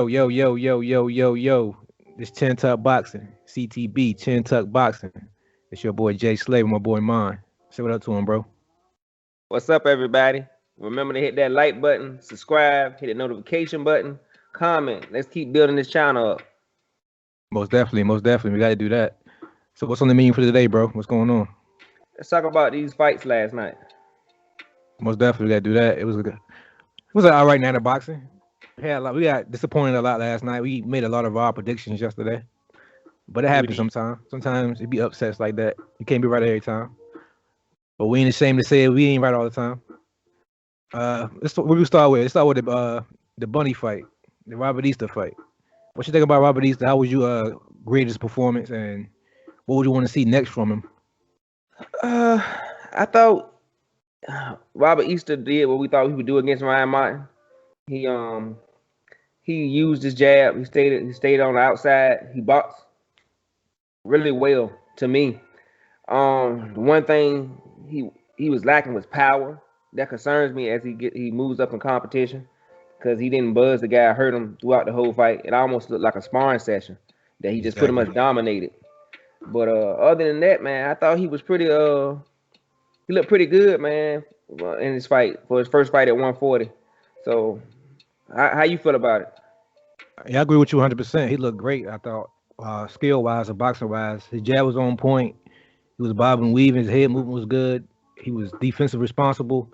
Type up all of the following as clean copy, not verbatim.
Yo. This Chin Tuck Boxing, CTB, Chin Tuck Boxing. It's your boy Jay Slaver, my boy mine. Say what up to him, bro. What's up, everybody? Remember to hit that like button, subscribe, hit the notification button, comment. Let's keep building this channel up. Most definitely. We got to do that. So, what's on the menu for today, bro? What's going on? Let's talk about these fights last night. Most definitely, we got to do that. It was an all right night of boxing. We got disappointed a lot last night. We made a lot of our predictions yesterday, but it We happens did. sometimes. Sometimes it be upsets like that. You can't be right every time. But we ain't ashamed to say it. We ain't right all the time. What we start with? Let's start with the bunny fight, the Robert Easter fight. What you think about Robert Easter? How would you grade his performance, and what would you want to see next from him? Uh, I thought Robert Easter did what we thought he would do against Ryan Martin. He he used his jab. He stayed on the outside. He boxed really well to me. The one thing he was lacking was power. That concerns me as he moves up in competition because he didn't buzz the guy, hurt him throughout the whole fight. It almost looked like a sparring session that he just pretty Exactly. much dominated. But other than that, man, I thought he was pretty he looked pretty good, man, in his fight for his first fight at 140. So how you feel about it? Yeah, I agree with you 100%. He looked great. I thought, skill wise and boxing wise, his jab was on point. He was bobbing and weaving. His head movement was good. He was defensive responsible.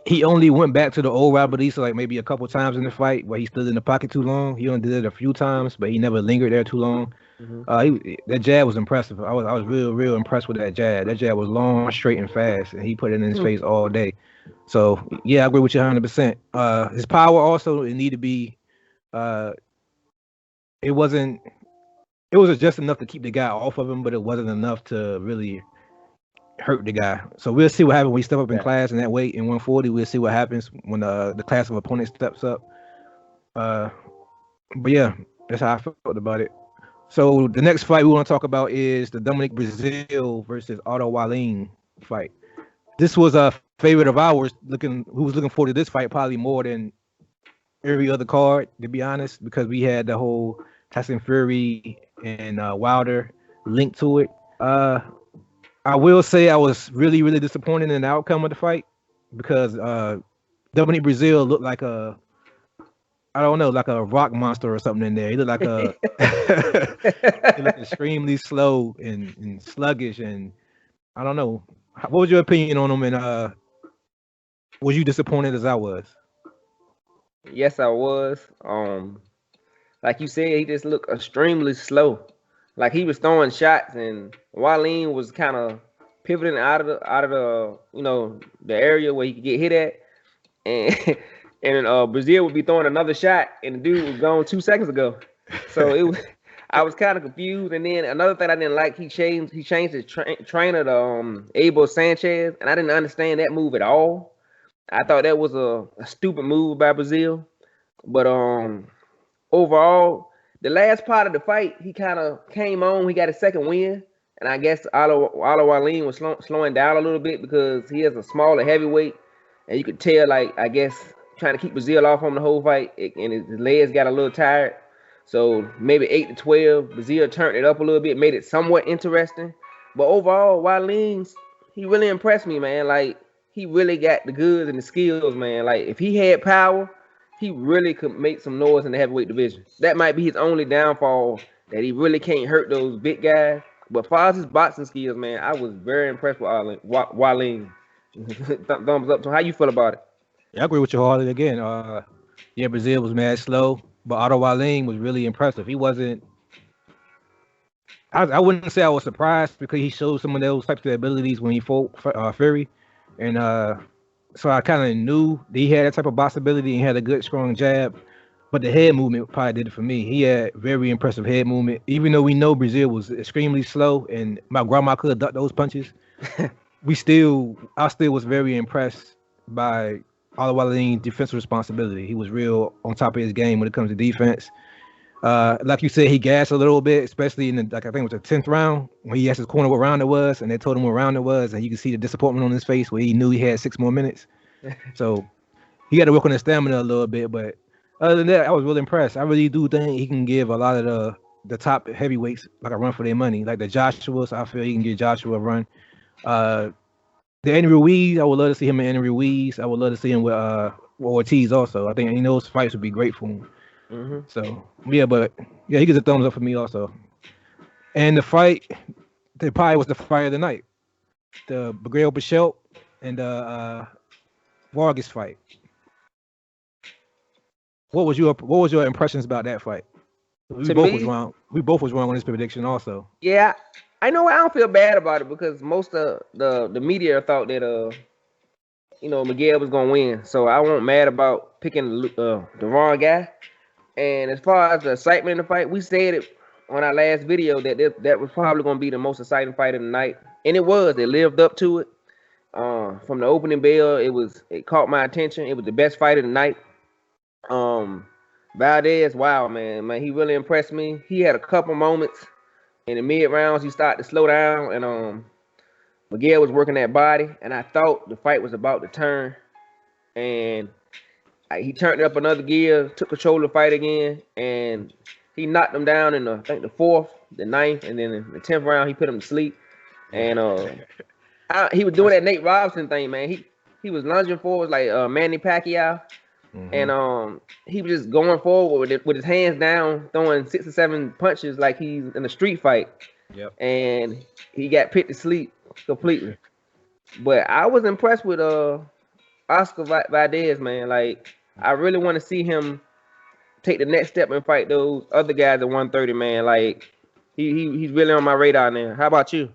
He only went back to the old Robert Easter like maybe a couple times in the fight where he stood in the pocket too long. He only did it a few times, but he never lingered there too long. Hmm. That jab was impressive. I was real impressed with that jab. That jab was long, straight, and fast, and he put it in his face all day. So yeah, I agree with you 100%. His power also it need to be. Uh, it wasn't. It was just enough to keep the guy off of him, but it wasn't enough to really hurt the guy. So we'll see what happens when he step up in Yeah. class in that weight in 140. We'll see what happens when the class of opponent steps up. Uh, but yeah, that's how I felt about it. So the next fight we want to talk about is the Dominic Brazil versus Otto Wallin fight. This was a favorite of ours. Who was looking forward to this fight probably more than every other card, to be honest, because we had the whole Tyson Fury and Wilder linked to it. Uh, I will say I was really disappointed in the outcome of the fight because Dominic Brazil looked like a I don't know, like a rock monster or something in there. He looked like a he looked extremely slow and sluggish and I don't know. What was your opinion on him and was you disappointed as I was? Yes, I was. Like you said, he just looked extremely slow. Like he was throwing shots, and Wallin was kind of pivoting out of the the area where he could get hit at, and and Brazil would be throwing another shot, and the dude was gone 2 seconds ago. So it was. I was kind of confused, and then another thing I didn't like, he changed his trainer to Abel Sanchez, and I didn't understand that move at all. I thought that was a stupid move by Brazil, but overall, the last part of the fight, he kind of came on. He got a second win, and I guess Alo Wallin was slowing down a little bit because he has a smaller heavyweight, and you could tell, like I guess, trying to keep Brazil off on the whole fight, and his legs got a little tired. So maybe 8-12, Brazil turned it up a little bit, made it somewhat interesting. But overall, Wallin's he really impressed me, man. Like he really got the goods and the skills, man. Like if he had power, he really could make some noise in the heavyweight division. That might be his only downfall, that he really can't hurt those big guys. But as far as his boxing skills, man, I was very impressed with Wallin. Thumbs up. So how you feel about it? Yeah, I agree with you hardly again. Yeah, Brazil was mad slow, but Otto Wallin was really impressive. He wasn't. I wouldn't say I was surprised because he showed some of those types of abilities when he fought Fury, and so I kind of knew that he had that type of box ability and had a good strong jab. But the head movement probably did it for me. He had very impressive head movement, even though we know Brazil was extremely slow and my grandma could have ducked those punches. I still was very impressed by Alawalin's defensive responsibility. He was real on top of his game when it comes to defense. Like you said, he gassed a little bit, especially in the like I think it was the 10th round when he asked his corner what round it was, and they told him what round it was, and you can see the disappointment on his face where he knew he had 6 more minutes. So he got to work on his stamina a little bit, but Other than that, I was really impressed. I really do think he can give a lot of the top heavyweights like a run for their money. Like the Joshua's, I feel he can give Joshua a run. Uh, the Andy Ruiz, I would love to see him in Andy Ruiz. I would love to see him with Ortiz also. I think those fights would be great for him. Hmm. So yeah, but yeah, he gets a thumbs up for me also. And the fight, that probably was the fight of the night. The Miguel Bichelt and the Vargas fight. What was your impressions about that fight? We To both was me, wrong. We both was wrong on this prediction also. yeah, I know I don't feel bad about it because most of the media thought that Miguel was gonna win. So I wasn't mad about picking the wrong guy. And as far as the excitement in the fight, we said it on our last video that was probably gonna be the most exciting fight of the night, and it was. It lived up to it. From the opening bell, it caught my attention. It was the best fight of the night. Um, Valdez, wow, man, he really impressed me. He had a couple moments in the mid rounds. He started to slow down, and Miguel was working that body, and I thought the fight was about to turn, and he turned it up another gear, took control of the fight again, and he knocked him down in I think the fourth, the ninth, and then in the 10th round he put him to sleep. And he was doing that Nate Robinson thing, man. He was lunging forward like Manny Pacquiao, and he was just going forward with his hands down, throwing 6 or 7 punches like he's in a street fight. Yep. And he got put to sleep completely. But I was impressed with Oscar Valdez, man. Like I really want to see him take the next step and fight those other guys at 130, man. Like he's really on my radar now. How about you?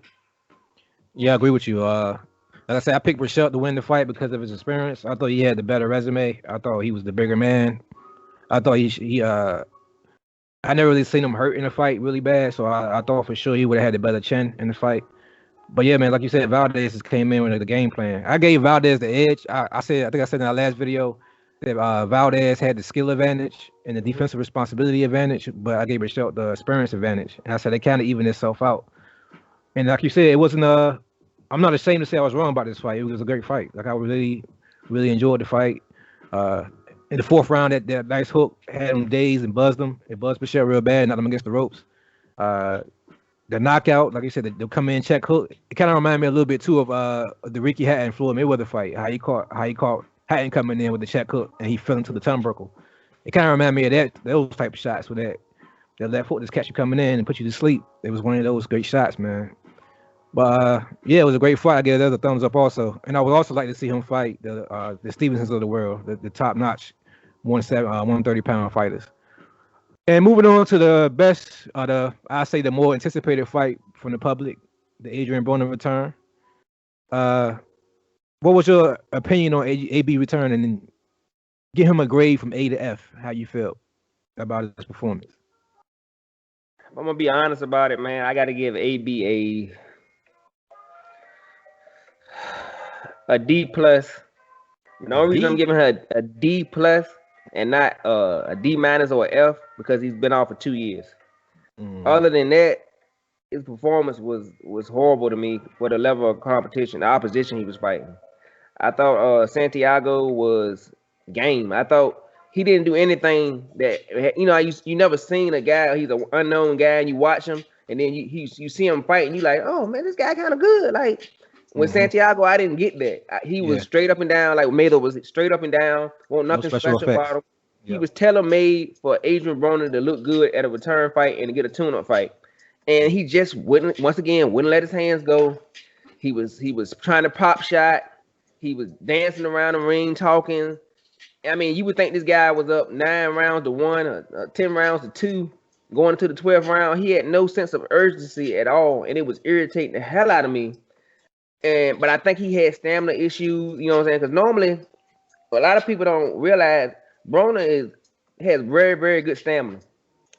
Yeah, I agree with you. Like I said, I picked Rochelle to win the fight because of his experience. I thought he had the better resume. I thought he was the bigger man. I thought I never really seen him hurt in a fight really bad, so I thought for sure he would have had the better chin in the fight. But yeah, man, like you said, Valdez just came in with the game plan. I gave Valdez the edge. I think I said in our last video that Valdez had the skill advantage and the defensive responsibility advantage, but I gave Rochelle the experience advantage. And I said they kind of even itself out. And like you said, it wasn't I'm not ashamed to say I was wrong about this fight. It was a great fight. Like I really, really enjoyed the fight. In the fourth round, that nice hook had him dazed and buzzed him. It buzzed Bichette real bad, knocked him against the ropes. The knockout, like you said, the come in check hook. It kind of reminded me a little bit too of the Ricky Hatton Floyd Mayweather fight. How he caught Hatton coming in with the check hook and he fell into the turnbuckle. It kind of reminded me of those type of shots with that left hook just catch you coming in and put you to sleep. It was one of those great shots, man. But yeah, it was a great fight. I give it a thumbs up also. And I would also like to see him fight the Stevensons of the world, the top notch 130-pound fighters. And moving on to the best, I say the more anticipated fight from the public, the Adrian Broner return. What was your opinion on AB return, and then give him a grade from A to F? How you felt about his performance? If I'm gonna be honest about it, man, I got to give AB a D plus. The only reason I'm giving her a D plus and not a D minus or an F because he's been off for 2 years. Other than that, his performance was horrible to me for the level of competition, the opposition he was fighting. I thought Santiago was game. I thought he didn't do anything that you never seen a guy. He's an unknown guy, and you watch him, and then you see him fight, and you like, oh man, this guy kind of good. Like with Santiago, I didn't get that. He was straight up and down. Like Mayweather was straight up and down. Well, nothing special about him. He was tailor-made for Adrian Broner to look good at a return fight and to get a tune-up fight. And he just wouldn't let his hands go. He was trying to pop shot. He was dancing around the ring, talking. I mean, you would think this guy was up 9 rounds to 1 or 10 rounds to 2, going into the 12th round. He had no sense of urgency at all, and it was irritating the hell out of me. But I think he had stamina issues, you know what I'm saying? Because normally, a lot of people don't realize Broner has very, very good stamina.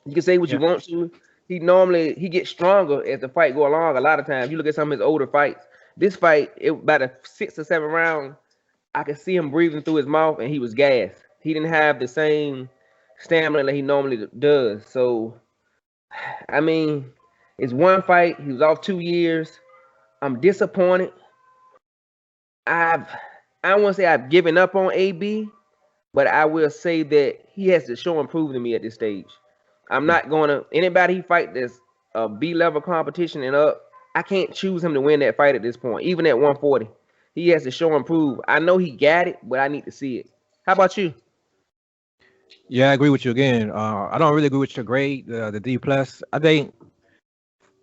You can say what you want to. He gets stronger as the fight go along. A lot of times, you look at some of his older fights. This fight, by the 6th or 7th round, I could see him breathing through his mouth, and he was gassed. He didn't have the same stamina that he normally does. So, I mean, it's one fight. He was off 2 years. I'm disappointed. I don't want to say I've given up on AB, but I will say that he has to show and prove to me at this stage. I'm not going to anybody he fight that's a B level competition and up. I can't choose him to win that fight at this point, even at 140. He has to show and prove. I know he got it, but I need to see it. How about you? Yeah, I agree with you again. I don't really agree with your grade, the D plus. I think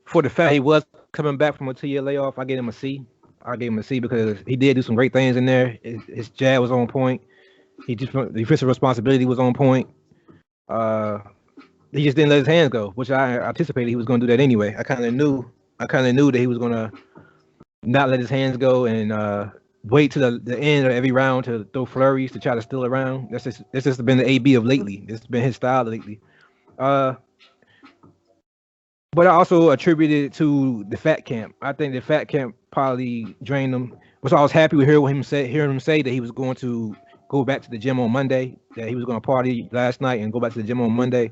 for the fact he was coming back from a 2-year layoff, I gave him a C. I gave him a C because he did do some great things in there. His jab was on point. He just the defensive responsibility was on point. Uh, he just didn't let his hands go, which I anticipated he was going to do that anyway. I kind of knew that he was going to not let his hands go and wait to the end of every round to throw flurries to try to steal around. That's just been the AB of lately. It's been his style lately. But I also attributed it to the fat camp. I think the fat camp probably drained him. Which I was happy to hearing him say that he was going to go back to the gym on Monday, that he was going to party last night and go back to the gym on Monday.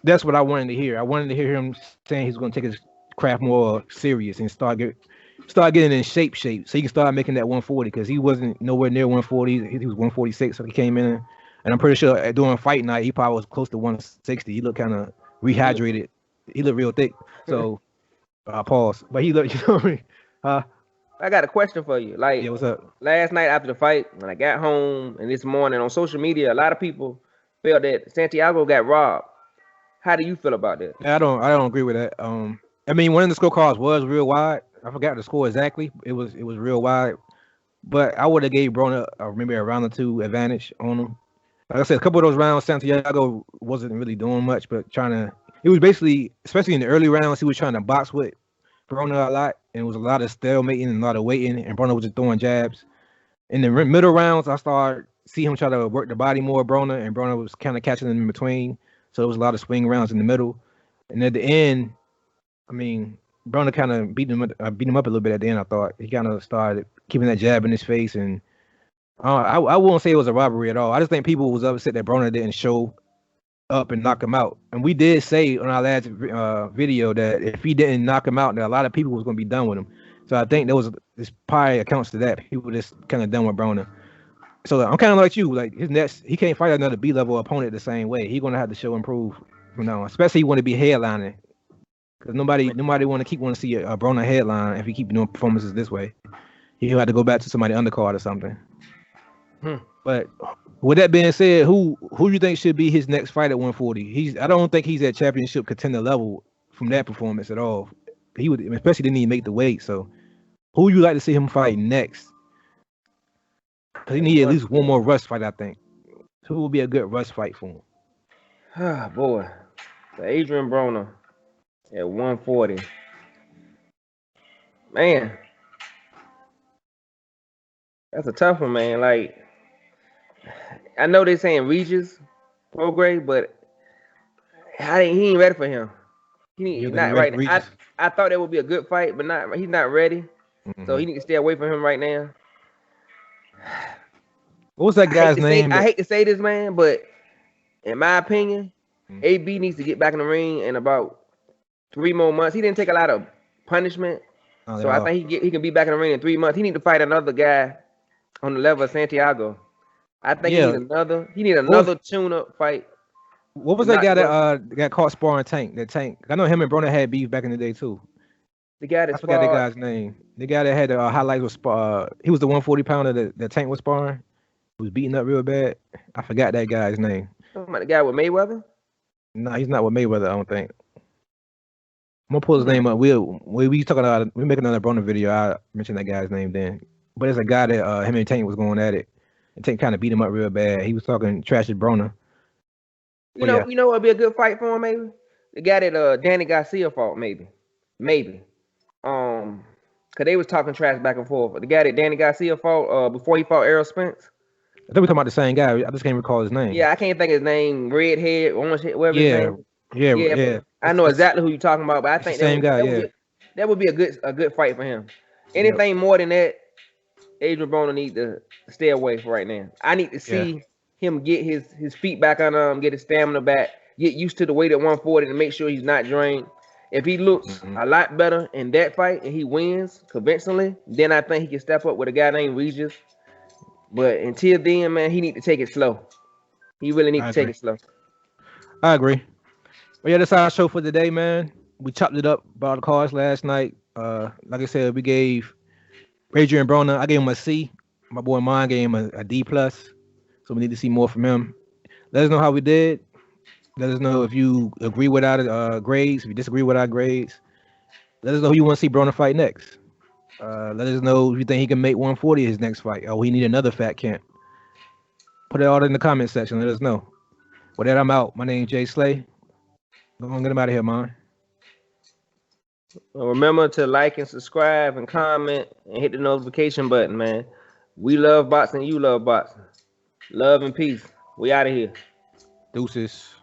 That's what I wanted to hear. I wanted to hear him saying he's going to take his craft more serious and start getting in shape, so he can start making that 140 because he wasn't nowhere near 140. He was 146, so he came in, and I'm pretty sure during fight night he probably was close to 160. He looked kind of rehydrated. He looked real thick. So pause. But he looked, you know what I mean? I got a question for you. Like, yeah, what's up? Last night after the fight, when I got home, and this morning on social media, a lot of people felt that Santiago got robbed. How do you feel about that? I don't agree with that. I mean, one of the scorecards was real wide. I forgot the score exactly. It was real wide, but I would have gave Broner maybe a round or two advantage on him. Like I said, a couple of those rounds, Santiago wasn't really doing much, but he was basically, especially in the early rounds, he was trying to box with Broner a lot, and it was a lot of stalemating and a lot of waiting, and Broner was just throwing jabs. In the middle rounds, I started seeing him try to work the body more, Broner, and Broner was kind of catching him in between. So there was a lot of swing rounds in the middle. And at the end, I mean, Broner kind of beat him up a little bit at the end, I thought. He kind of started keeping that jab in his face. And I won't say it was a robbery at all. I just think people was upset that Broner didn't show up and knock him out. And we did say on our last video that if he didn't knock him out, that a lot of people was going to be done with him. So I think this probably accounts to that. People just kind of done with Broner. So I'm kind of like you. Like his next, he can't fight another B-level opponent the same way. He's gonna have to show improve from now on. Especially when he be headlining, because nobody want to see a Broner headline if he keep doing performances this way. He'll have to go back to somebody undercard or something. But with that being said, who you think should be his next fight at 140? I don't think he's at championship contender level from that performance at all. He would, especially didn't even make the weight. So who you like to see him fight next? Because he need at least one more rush fight, I think. Who would be a good rush fight for him? Ah, boy. The Adrian Broner at 140. Man. That's a tough one, man. Like, I know they're saying Regis, Prograde, but he ain't ready for him. He's not right now. I thought that would be a good fight, but he's not ready. So he needs to stay away from him right now. What was that guy's name? I hate to say this, man, but in my opinion, AB needs to get back in the ring in about 3 more months. He didn't take a lot of punishment, so I think he can be back in the ring in 3 months. He need to fight another guy on the level of Santiago. I think he need another tune-up fight. What was that guy that got caught sparring Tank? That Tank. I know him and Broner had beef back in the day too. The guy that I forgot that guy's name. The guy that had the highlights was he was the 140 pounder that Tank was sparring. He was beating up real bad. I forgot that guy's name. Talking about the guy with Mayweather? No, he's not with Mayweather, I don't think. I'm gonna pull his name up. We talking about we making another Broner video. I mentioned that guy's name then. But it's a guy that him and Tank was going at it. And Tank kind of beat him up real bad. He was talking trash at Broner. You know what'd be a good fight for him, maybe? The guy that Danny Garcia fought, maybe. Cause they was talking trash back and forth. The guy that Danny Garcia fought before he fought Errol Spence. I think we're talking about the same guy. I just can't recall his name. Yeah, I can't think of his name. Redhead, orange head, whatever his name. Yeah. I know exactly who you're talking about, but I think that would be a good fight for him. Anything more than that, Adrian Broner need to stay away for right now. I need to see him get his feet back under him, get his stamina back, get used to the weight at 140 to make sure he's not drained. If he looks a lot better in that fight and he wins convincingly, then I think he can step up with a guy named Regis. But until then, man, he need to take it slow. He really need I to take agree. it slow. I agree. But yeah, that's our show for today, man. We chopped it up about the cards last night. Like I said, we gave Adrian Broner. I gave him a C. My boy Mine gave him a D plus. So we need to see more from him. Let us know how we did. Let us know if you agree with our grades. If you disagree with our grades, let us know who you want to see Broner fight next. Let us know if you think he can make 140 his next fight, or he need another fat camp. Put it all in the comment section. Let us know. With that, I'm out. My name is Jay Slay. Go on, get him out of here, man. Remember to like and subscribe and comment and hit the notification button, man. We love boxing. You love boxing. Love and peace. We out of here. Deuces.